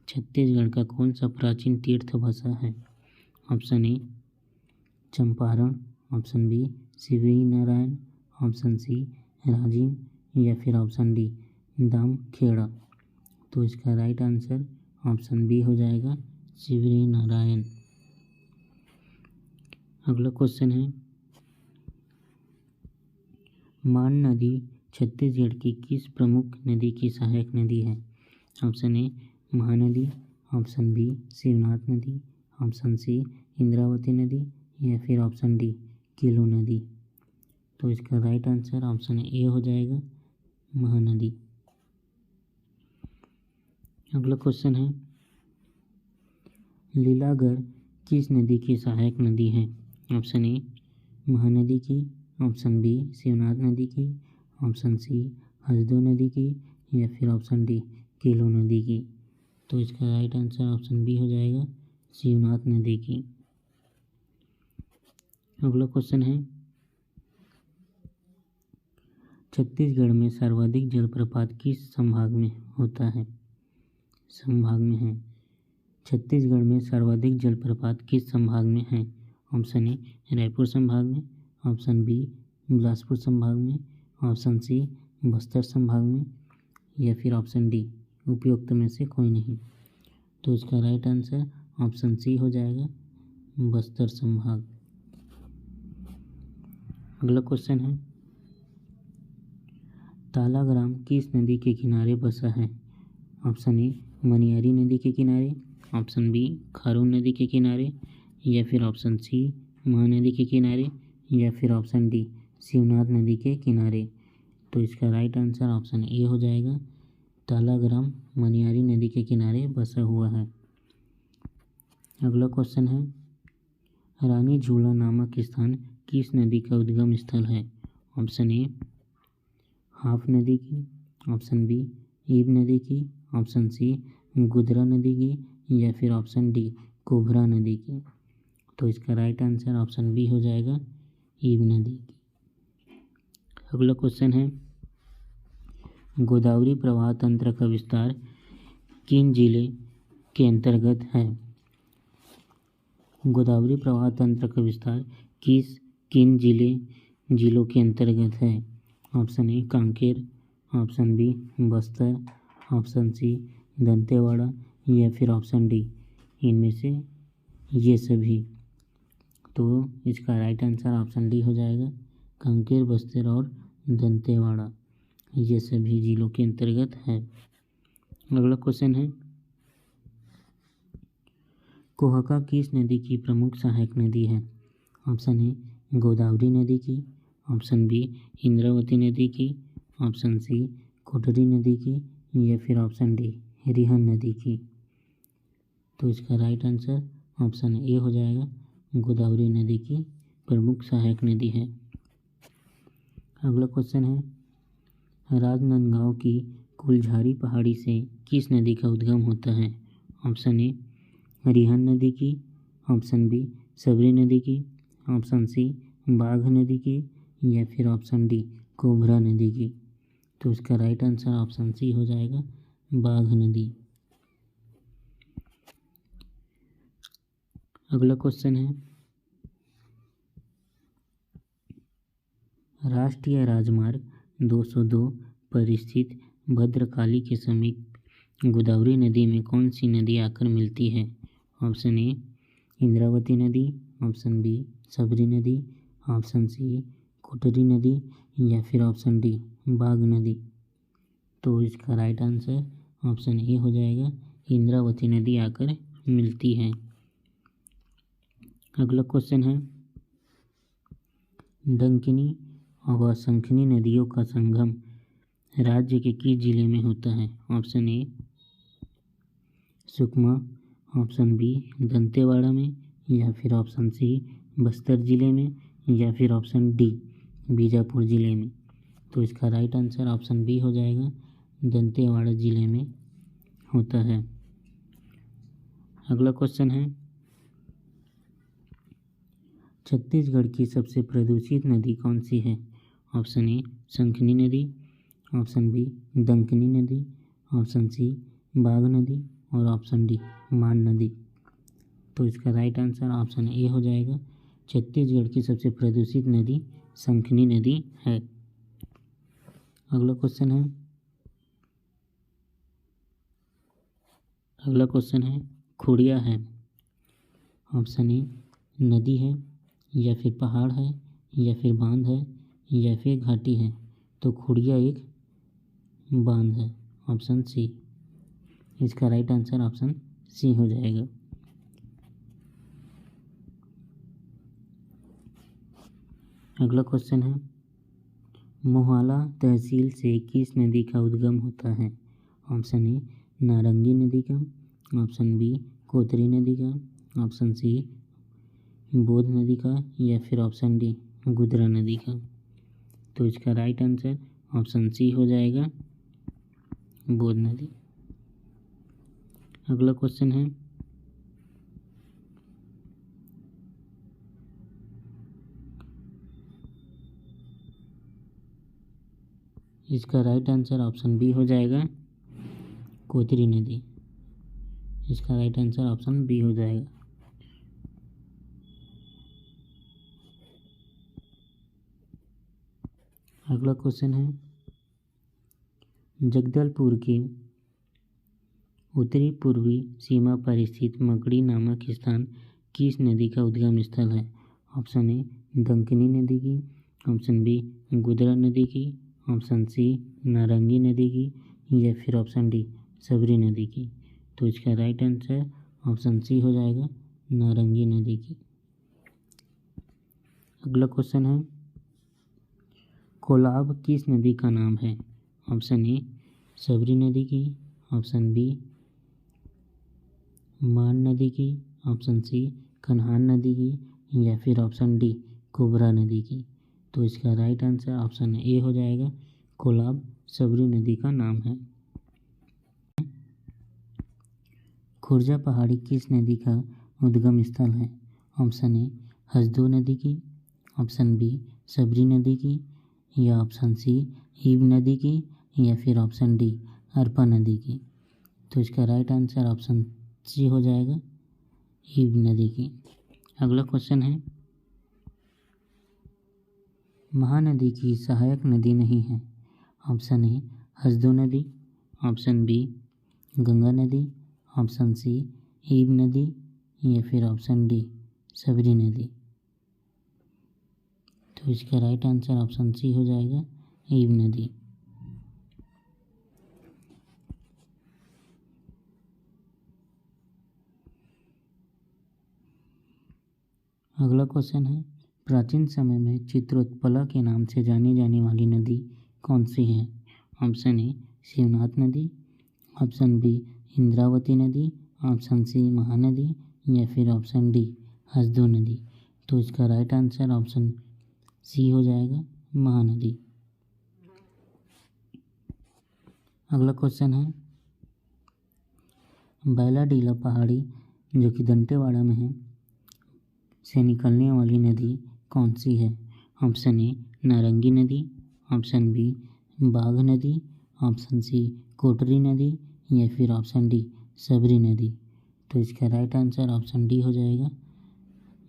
छत्तीसगढ़ का कौन सा प्राचीन तीर्थ बसा है? Option A Champaran, option B Shivri Narayan, option C Rajim या फिर ऑप्शन डी दाम खेड़ा। तो इसका राइट आंसर ऑप्शन बी हो जाएगा, शिवरी नारायण। अगला क्वेश्चन है, मान नदी छत्तीसगढ़ की किस प्रमुख नदी की सहायक नदी है? Option A Mahanadi, option B Shivnath नदी, ऑप्शन सी इंद्रावती नदी या फिर ऑप्शन डी किलो नदी। तो इसका राइट आंसर ऑप्शन ए हो जाएगा, महानदी। अगला क्वेश्चन है, लीलागढ़ किस नदी की सहायक नदी है? ऑप्शन ए महानदी की, ऑप्शन बी शिवनाथ नदी की, ऑप्शन सी हसदो नदी की या फिर ऑप्शन डी किलो नदी की। तो इसका राइट आंसर ऑप्शन बी हो जाएगा, शिवनाथ नदी की। अगला क्वेश्चन है, छत्तीसगढ़ में सर्वाधिक जलप्रपात किस संभाग में होता है? संभाग में है। छत्तीसगढ़ में सर्वाधिक जलप्रपात किस संभाग में है? ऑप्शन ए रायपुर संभाग में, ऑप्शन बी बिलासपुर संभाग में, ऑप्शन सी बस्तर संभाग में, या फिर ऑप्शन डी उपयुक्त में से कोई नहीं। तो इसका राइट आंसर ऑप्शन सी हो जाएगा, बस्तर संभाग। अगला क्वेश्चन है, तालाग्राम किस नदी के किनारे बसा है? ऑप्शन ए मनियारी नदी के किनारे, ऑप्शन बी खारून नदी के किनारे, या फिर ऑप्शन सी महानदी के किनारे, या फिर ऑप्शन डी शिवनाथ नदी के किनारे। तो इसका राइट आंसर ऑप्शन ए हो जाएगा, तालाग्राम मनियारी नदी के किनारे बसा हुआ है। अगला क्वेश्चन है, रानी झूला नामक स्थान किस नदी का उद्गम स्थल है? ऑप्शन ए हाफ नदी की, ऑप्शन बी ईब नदी की, ऑप्शन सी गुदरा नदी की, या फिर ऑप्शन डी कोभरा नदी की। तो इसका राइट आंसर ऑप्शन बी हो जाएगा, ईब नदी की। अगला क्वेश्चन है, गोदावरी प्रवाह तंत्र का विस्तार किन जिले के अंतर्गत है? गोदावरी प्रवाह तंत्र का विस्तार किन जिलों के अंतर्गत है? Option A Kanker, option B Bastar, option C Dantewada, या फिर ऑप्शन डी इनमें से ये सभी। तो इसका राइट आंसर ऑप्शन डी हो जाएगा, कांकेर, बस्तर और दंतेवाड़ा ये सभी जिलों के अंतर्गत है। अगला क्वेश्चन है, कोहका किस नदी की प्रमुख सहायक नदी है? ऑप्शन ए गोदावरी नदी की, ऑप्शन बी इंद्रावती नदी की, ऑप्शन सी कोटरी नदी की, या फिर ऑप्शन डी रिहन नदी की। तो इसका राइट आंसर ऑप्शन ए हो जाएगा, गोदावरी नदी की प्रमुख सहायक नदी है। अगला क्वेश्चन है, राजनांदगांव की कुलझारी पहाड़ी से किस नदी का उद्गम होता है? ऑप्शन ए रिहन नदी की, ऑप्शन बी सबरी नदी की, ऑप्शन सी बाघ नदी की, या फिर ऑप्शन डी कोभरा नदी की। तो इसका राइट आंसर ऑप्शन सी हो जाएगा, बाघ नदी। अगला क्वेश्चन है, राष्ट्रीय राजमार्ग 202 पर स्थित भद्रकाली के समीप गोदावरी नदी में कौन सी नदी आकर मिलती है? ऑप्शन ए इंद्रावती नदी, ऑप्शन बी सबरी नदी, ऑप्शन सी कोटरी नदी, या फिर ऑप्शन डी बाघ नदी। तो इसका राइट आंसर ऑप्शन ए हो जाएगा, इंद्रावती नदी आकर मिलती है। अगला क्वेश्चन है, डंकिनी व शंखनी नदियों का संगम राज्य के किस जिले में होता है? Option A Sukma, option B Dantewada में, या फिर ऑप्शन सी बस्तर जिले में, या फिर ऑप्शन डी बीजापुर जिले में। तो इसका राइट आंसर ऑप्शन बी हो जाएगा, दंतेवाड़ा जिले में होता है। अगला क्वेश्चन है, छत्तीसगढ़ की सबसे प्रदूषित नदी कौन सी है? ऑप्शन ए शंखनी नदी, ऑप्शन बी डंकिनी नदी, ऑप्शन सी बाघ नदी, और ऑप्शन डी मान नदी। तो इसका राइट आंसर ऑप्शन ए हो जाएगा, छत्तीसगढ़ की सबसे प्रदूषित नदी शंखनी नदी है। अगला क्वेश्चन है खुड़िया है, ऑप्शन ए नदी है, या फिर पहाड़ है, या फिर बांध है, या फिर घाटी है। तो खुड़िया एक बांध है, ऑप्शन सी। इसका राइट आंसर ऑप्शन सी हो जाएगा। अगला क्वेश्चन है, मोहाला तहसील से किस नदी का उद्गम होता है? ऑप्शन ए नारंगी नदी का, ऑप्शन बी कोतरी नदी का, ऑप्शन सी बोध नदी का, या फिर ऑप्शन डी गुदरा नदी का। तो इसका राइट आंसर ऑप्शन सी हो जाएगा, बोध नदी। अगला क्वेश्चन है, इसका राइट आंसर ऑप्शन बी हो जाएगा, कोतरी नदी। इसका राइट आंसर ऑप्शन बी हो जाएगा। अगला क्वेश्चन है, जगदलपुर के उत्तरी पूर्वी सीमा पर स्थित मकड़ी नामक स्थान किस नदी का उद्गम स्थल है? ऑप्शन ए डंकिनी नदी की, ऑप्शन बी गुदरा नदी की, ऑप्शन सी नारंगी नदी की या फिर ऑप्शन डी सबरी नदी की। तो इसका राइट आंसर ऑप्शन सी हो जाएगा, नारंगी नदी की। अगला क्वेश्चन है, कोलाब किस नदी का नाम है? ऑप्शन ए सबरी नदी की, ऑप्शन बी मान नदी की, ऑप्शन सी कन्हान नदी की या फिर ऑप्शन डी कोबरा नदी की। तो इसका राइट आंसर ऑप्शन ए हो जाएगा, कोलाब सबरी नदी का नाम है। खुर्जा पहाड़ी किस नदी का उद्गम स्थल है? ऑप्शन ए हसदो नदी की, ऑप्शन बी सबरी नदी की या ऑप्शन सी ईब नदी की या फिर ऑप्शन डी अरपा नदी की। तो इसका राइट आंसर ऑप्शन सी हो जाएगा, ईब नदी की। अगला क्वेश्चन है, महानदी की सहायक नदी नहीं है। ऑप्शन ए हसदो नदी, ऑप्शन बी गंगा नदी, ऑप्शन सी ईब नदी या फिर ऑप्शन डी सबरी नदी। तो इसका राइट आंसर ऑप्शन सी हो जाएगा, ईब नदी। अगला क्वेश्चन है, प्राचीन समय में चित्रोत्पला के नाम से जानी जाने वाली नदी कौन सी है? ऑप्शन ए शिवनाथ नदी, ऑप्शन बी इंद्रावती नदी, ऑप्शन सी महानदी या फिर ऑप्शन डी हसदो नदी। तो इसका राइट आंसर ऑप्शन सी हो जाएगा, महानदी। अगला क्वेश्चन है, बैलाडीला पहाड़ी जो कि दंतेवाड़ा में है से निकलने वाली नदी कौन सी है? ऑप्शन ए नारंगी नदी, ऑप्शन बी बाघ नदी, ऑप्शन सी कोटरी नदी या फिर ऑप्शन डी सबरी नदी। तो इसका राइट आंसर ऑप्शन डी हो जाएगा,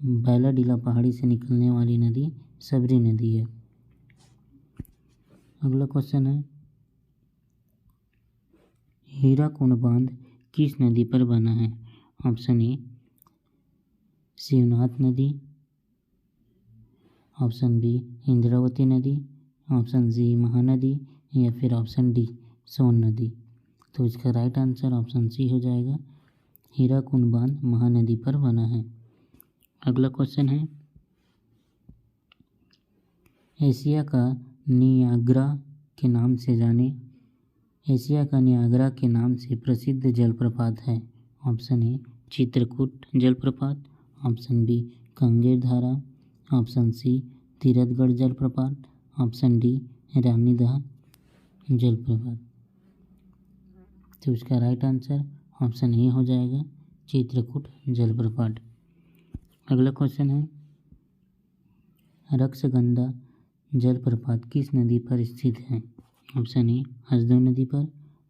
बैलाडीला पहाड़ी से निकलने वाली नदी सबरी नदी है। अगला क्वेश्चन है, हीराकुंड बांध किस नदी पर बना है? ऑप्शन ए शिवनाथ नदी, ऑप्शन बी इंद्रावती नदी, ऑप्शन सी महानदी या फिर ऑप्शन डी सोन नदी। तो इसका राइट आंसर ऑप्शन सी हो जाएगा, हीराकुंड बांध महानदी पर बना है। अगला क्वेश्चन है, एशिया का नियाग्रा के नाम से प्रसिद्ध जलप्रपात है। ऑप्शन ए चित्रकूट जलप्रपात, ऑप्शन बी कंगेर धारा, ऑप्शन सी तीरथगढ़ जलप्रपात, ऑप्शन डी रानीदह जलप्रपात। तो इसका राइट आंसर ऑप्शन ए हो जाएगा, चित्रकूट जलप्रपात। अगला क्वेश्चन है, रक्षगंधा जलप्रपात किस नदी पर स्थित है? ऑप्शन ए हसदो नदी पर,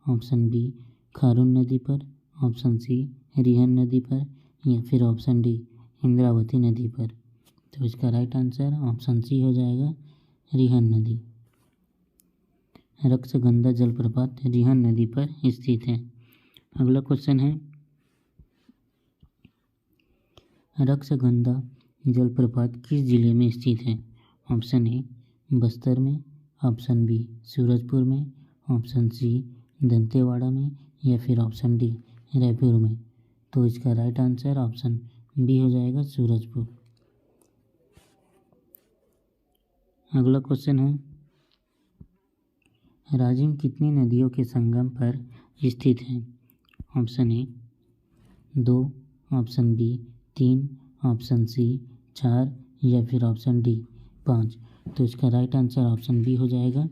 ऑप्शन बी खारून नदी पर, ऑप्शन सी रिहन नदी पर या फिर ऑप्शन डी इंद्रावती नदी पर। तो इसका राइट आंसर ऑप्शन सी हो जाएगा, रिहन नदी। रक्षगंधा जलप्रपात रिहन नदी पर स्थित है। अगला क्वेश्चन है, रक्षगंधा जलप्रपात किस जिले में स्थित है? ऑप्शन ए बस्तर में, ऑप्शन बी सूरजपुर में, ऑप्शन सी दंतेवाड़ा में या फिर ऑप्शन डी रायपुर में। तो इसका राइट आंसर ऑप्शन बी हो जाएगा, सूरजपुर। अगला क्वेश्चन है, राजिम कितनी नदियों के संगम पर स्थित है? Option A 2, option B 3, option C 4 या फिर ऑप्शन डी 5। तो इसका राइट आंसर ऑप्शन बी हो जाएगा,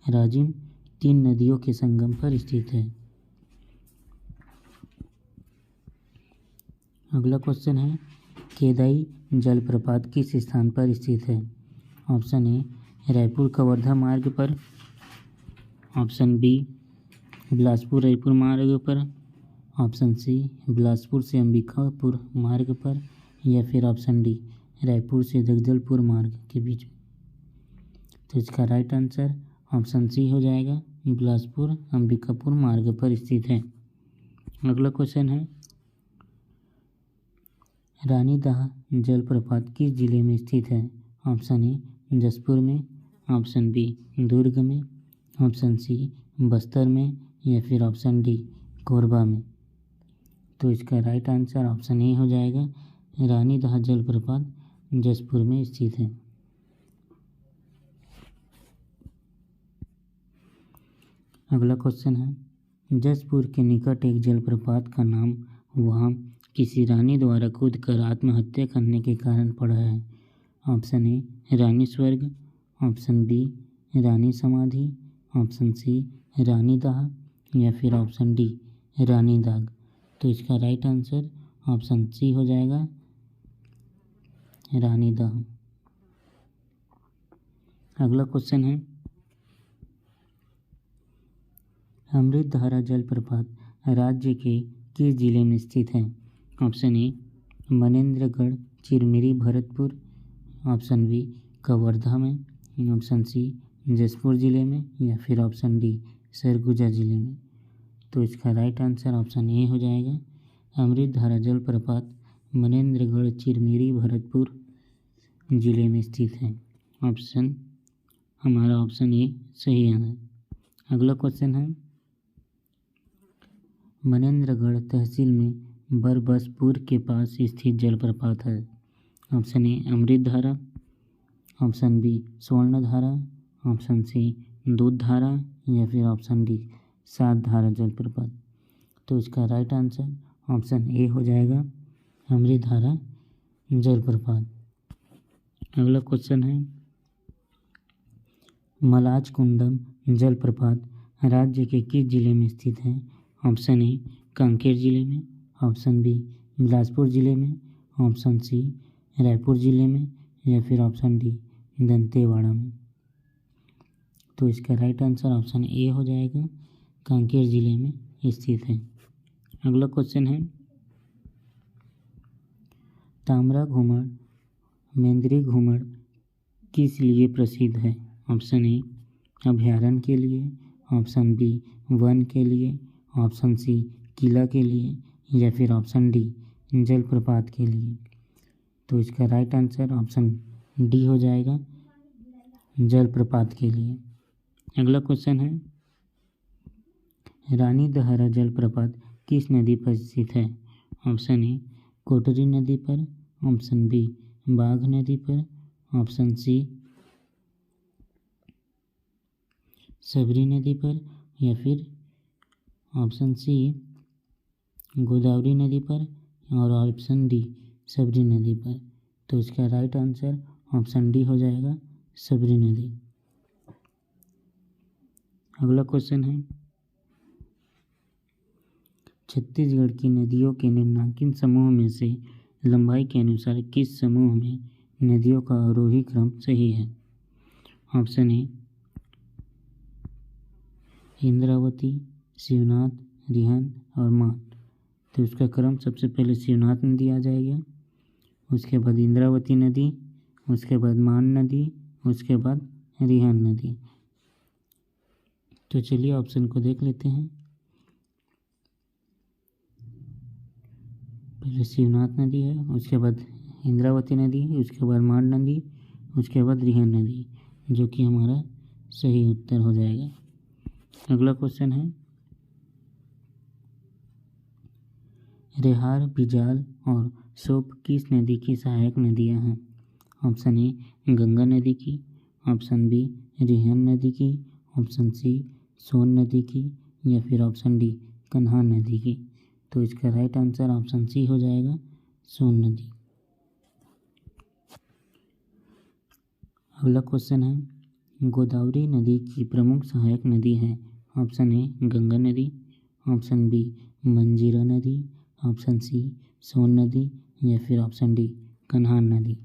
राजिम 3 नदियों के संगम पर स्थित है। अगला क्वेश्चन है, केदाई जलप्रपात किस स्थान पर स्थित है? ऑप्शन ए रायपुर कवर्धा मार्ग पर, ऑप्शन बी बिलासपुर रायपुर मार्ग पर, ऑप्शन सी बिलासपुर से अंबिकापुर मार्ग पर या फिर ऑप्शन डी रायपुर से जगदलपुर मार्ग के बीच में। तो इसका राइट आंसर ऑप्शन सी हो जाएगा, बिलासपुर अंबिकापुर मार्ग पर स्थित है। अगला क्वेश्चन है, रानीदह जलप्रपात किस जिले में स्थित है? ऑप्शन ए जसपुर में, ऑप्शन बी दुर्ग में, ऑप्शन सी बस्तर में या फिर ऑप्शन डी कोरबा में। तो इसका राइट आंसर ऑप्शन ए हो जाएगा, रानीदह जलप्रपात जसपुर में स्थित है। अगला क्वेश्चन है, जसपुर के निकट एक जलप्रपात का नाम वहाँ किसी रानी द्वारा कूदकर आत्महत्या करने के कारण पड़ा है। ऑप्शन ए रानी स्वर्ग, ऑप्शन बी रानी समाधि, ऑप्शन सी रानीदह या फिर ऑप्शन डी रानीदाग। तो इसका राइट आंसर ऑप्शन सी हो जाएगा, रानीदह। अगला क्वेश्चन है, अमृतधारा जलप्रपात राज्य के किस जिले में स्थित है? Option A Manendragarh Chirmiri Bharatpur, option B Kawardha में, ऑप्शन सी जसपुर जिले में या फिर ऑप्शन डी सरगुजा जिले में। तो इसका राइट आंसर ऑप्शन ए हो जाएगा, अमृतधारा जलप्रपात मनेंद्रगढ़ चिरमिरी भरतपुर जिले में स्थित है। हमारा ऑप्शन ए सही है। अगला क्वेश्चन है, मनेंद्रगढ़ तहसील में बरबसपुर के पास स्थित जलप्रपात है। Option A Amritdhara, option B Swarndhara, option C Doodhdhara या फिर ऑप्शन डी सातधारा जलप्रपात। तो इसका राइट आंसर ऑप्शन ए हो जाएगा, अमृतधारा जलप्रपात। अगला क्वेश्चन है, मलाजकुंडम जलप्रपात राज्य के किस जिले में स्थित है? ऑप्शन ए कांकेर जिले में, ऑप्शन बी बिलासपुर जिले में, ऑप्शन सी रायपुर जिले में या फिर ऑप्शन डी दंतेवाड़ा में। तो इसका राइट आंसर ऑप्शन ए हो जाएगा, कांकेर जिले में स्थित है। अगला क्वेश्चन है, ताम्रा घूमर मेंद्री घूमर किस लिए प्रसिद्ध है? ऑप्शन ए अभयारण्य के लिए, ऑप्शन बी वन के लिए, ऑप्शन सी किला के लिए या फिर ऑप्शन डी जलप्रपात के लिए। तो इसका राइट आंसर ऑप्शन डी हो जाएगा, जलप्रपात के लिए। अगला क्वेश्चन है, रानीदहरा जलप्रपात किस नदी पर स्थित है? ऑप्शन ए कोटरी नदी पर, ऑप्शन बी बाघ नदी पर, ऑप्शन सी सबरी नदी पर या फिर ऑप्शन सी गोदावरी नदी पर और ऑप्शन डी सबरी नदी पर। तो इसका राइट आंसर ऑप्शन डी हो जाएगा, सबरी नदी। अगला क्वेश्चन है, छत्तीसगढ़ की नदियों के निम्नलिखित समूह में से लंबाई के अनुसार किस समूह में नदियों का आरोही क्रम सही है? ऑप्शन ए इंद्रावती, शिवनाथ, रिहंद और मान। तो इसका क्रम सबसे पहले शिवनाथ नदी आ जाएगा, उसके बाद इंद्रावती नदी, उसके बाद मान नदी, उसके बाद रिहंद नदी। तो चलिए ऑप्शन को देख लेते हैं। पहले शिवनाथ नदी है, उसके बाद इंद्रावती नदी, उसके बाद मान नदी, उसके बाद रिहंद नदी, जो कि हमारा सही उत्तर हो जाएगा। अगला क्वेश्चन है, रेहार, बिजाल और सोप किस नदी की सहायक नदियां हैं? ऑप्शन ए गंगा नदी की, ऑप्शन बी रिहंद नदी की, ऑप्शन सी सोन नदी की या फिर ऑप्शन डी कन्हान नदी की। तो इसका राइट आंसर ऑप्शन सी हो जाएगा, सोन नदी। अगला क्वेश्चन है, गोदावरी नदी की प्रमुख सहायक नदी है। ऑप्शन ए गंगा नदी, ऑप्शन बी मंजीरा नदी, ऑप्शन सी सोन नदी या फिर ऑप्शन डी कन्हान नदी।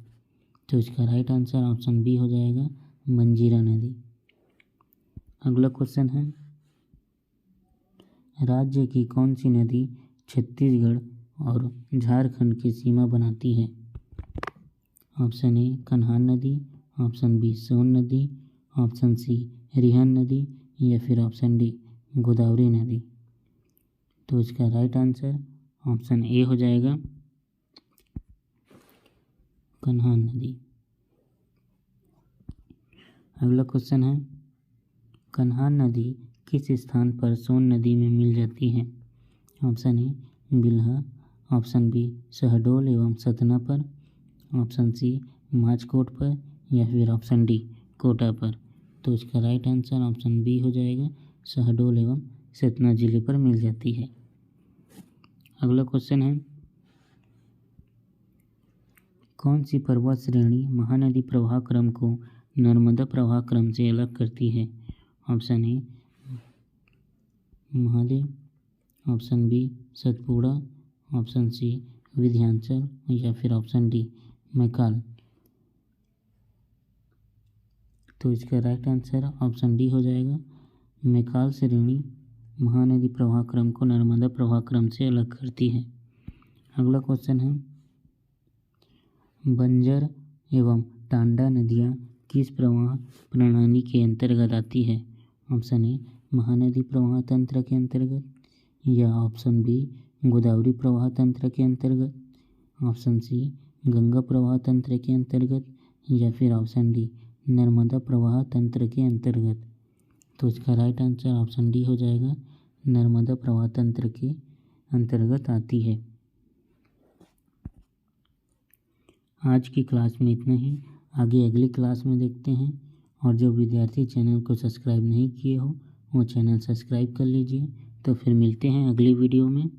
तो इसका राइट आंसर ऑप्शन बी हो जाएगा, मंजीरा नदी। अगला क्वेश्चन है, राज्य की कौन सी नदी छत्तीसगढ़ और झारखंड की सीमा बनाती है? ऑप्शन ए कन्हान नदी, ऑप्शन बी सोन नदी, ऑप्शन सी रिहन नदी या फिर ऑप्शन डी गोदावरी नदी। तो इसका राइट आंसर ऑप्शन ए हो जाएगा कन्हान नदी। अगला क्वेश्चन है, कन्हान नदी किस स्थान पर सोन नदी में मिल जाती है? Option A Bilha, option B Shahdol एवं सतना पर, ऑप्शन सी माचकोट पर या फिर ऑप्शन डी कोटा पर। तो इसका राइट आंसर ऑप्शन बी हो जाएगा, शहडोल एवं सतना जिले पर मिल जाती है। अगला क्वेश्चन है, कौन सी पर्वत श्रेणी महानदी प्रवाह क्रम को नर्मदा प्रवाह क्रम से अलग करती है? Option A Mahadev, option B Satpura, option C Vindhyachal या फिर ऑप्शन डी मैकाल। तो इसका राइट आंसर ऑप्शन डी हो जाएगा, मैकाल श्रेणी महानदी प्रवाह क्रम को नर्मदा प्रवाह क्रम से अलग करती है। अगला क्वेश्चन है, बंजर एवं टांडा नदियाँ किस प्रवाह प्रणाली के अंतर्गत आती है? ऑप्शन ए महानदी प्रवाह तंत्र के अंतर्गत, या ऑप्शन बी गोदावरी प्रवाह तंत्र के अंतर्गत, ऑप्शन सी गंगा प्रवाह तंत्र के अंतर्गत या फिर ऑप्शन डी नर्मदा प्रवाह तंत्र के अंतर्गत। तो इसका राइट आंसर ऑप्शन डी हो जाएगा, नर्मदा प्रवाह तंत्र के अंतर्गत आती है। आज की क्लास में इतना ही, आगे अगली क्लास में देखते हैं। और जो विद्यार्थी चैनल को सब्सक्राइब नहीं किए हो वो चैनल सब्सक्राइब कर लीजिए। तो फिर मिलते हैं अगली वीडियो में।